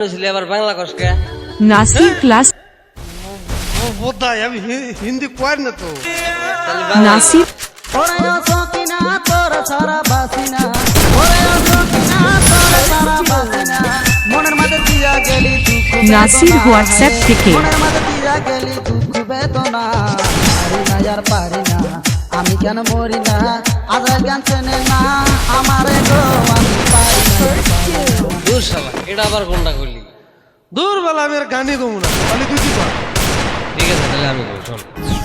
বাংলা কষ্টে নাসির ক্লাস আমি হিন্দি কর না তো নাসির মনের মাঝে দিয়া গেলি দুঃখ নাসির হোয়াটসঅ্যাপ থেকে মনের মাঝে দিয়া গেলি দুঃখ বেদনা পারি না আর পারি না আমি কেন মরি না আজ জ্ঞান চেনে না আমারে গো আমি পারি না দূর শালা এটা আবার কোনটা করলি দূর বেলা আমি আর গানই গমু না খালি তুই কি কর ঠিক আছে তাহলে আমি করি শোন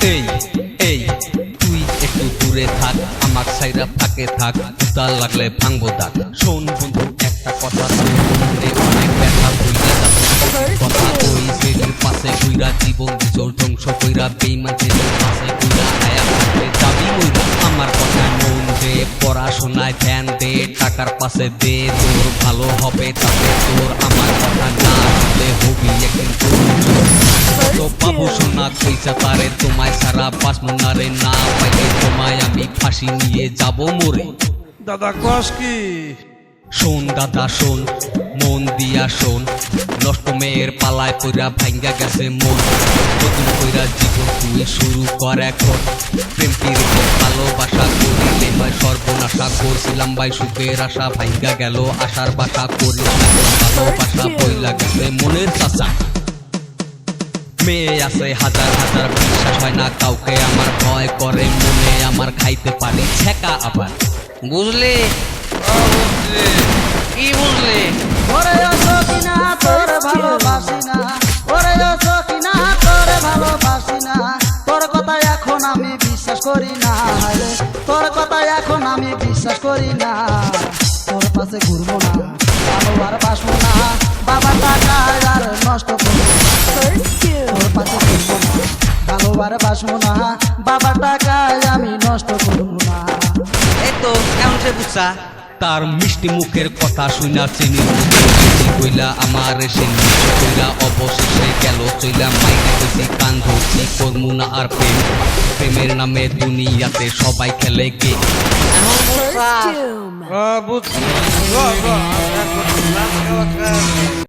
এই এই তুই একটু দূরে থাক আমার সাইরা ফাঁকে থাক উতাল লাগলে ভাঙবো দাগ শোন বন্ধু একটা কথা তোর মনে অনেক ব্যথা হইয়া যাবে কথা ওই ছেলের পাশে কইরা জীবন বিচর ধ্বংস কইরা বেইমান ছেলের পাশে কইরা আয়া থাকলে যাবি কইরা আমার কথা মন দে পড়াশোনায় ধ্যান দে টাকার পাশে দে তোর ভালো হবে তাতে তোর আমার কথা না শুনলে হবি একদিন তো বাবু সোনা কইসা তারে তোমায় সারা পাঁচ মনারে না পাইলে তোমায় আমি ফাঁসি নিয়ে যাব মরে দাদা কস কি শোন দাদা শোন মন দিয়া শোন নষ্ট মেয়ের পালায় কইরা ভাঙ্গা গেছে মন নতুন কইরা জীবন তুই শুরু কর এখন প্রেম প্রীতি ভালোবাসা করিলে হয় সর্বনাশা করছিলাম ভাই সুখের আশা ভাঙ্গা গেল আশার বাসা করিস না ভালোবাসা বইলা গেছে মনের চাচা মেয়ে আছে হাজার হাজার বিশ্বাস হয় না কাউকে আমার ভয় করে মনে আমার খাইতে পারি ছেকা আবার বুঝলি কি বুঝলি ওরে সখিনা তোর ভালোবাসি না ওরে সখিনা তোর ভালোবাসি না তোর কথা এখন আমি বিশ্বাস করি না রে তোর কথা এখন আমি বিশ্বাস করি না তোর পাশে ঘুরবো না ভালো আর বাসবো না বাবা টাকা আর নষ্ট করবো তোর পাশে ঘুরবো না ভালো আর বাসবো না বাবা টাকা আমি নষ্ট করবো না এই তো কেমন সে বুঝছা তার মিষ্টি মুখের কথা শুনা চিনি কইলা আমার সে কইলা অবশেষে গেল চইলা মাইকে বেশি কান ধরছি করমু না আর প্রেম প্রেমের নামে দুনিয়াতে সবাই খেলে গে এখন বুঝছা বুঝছি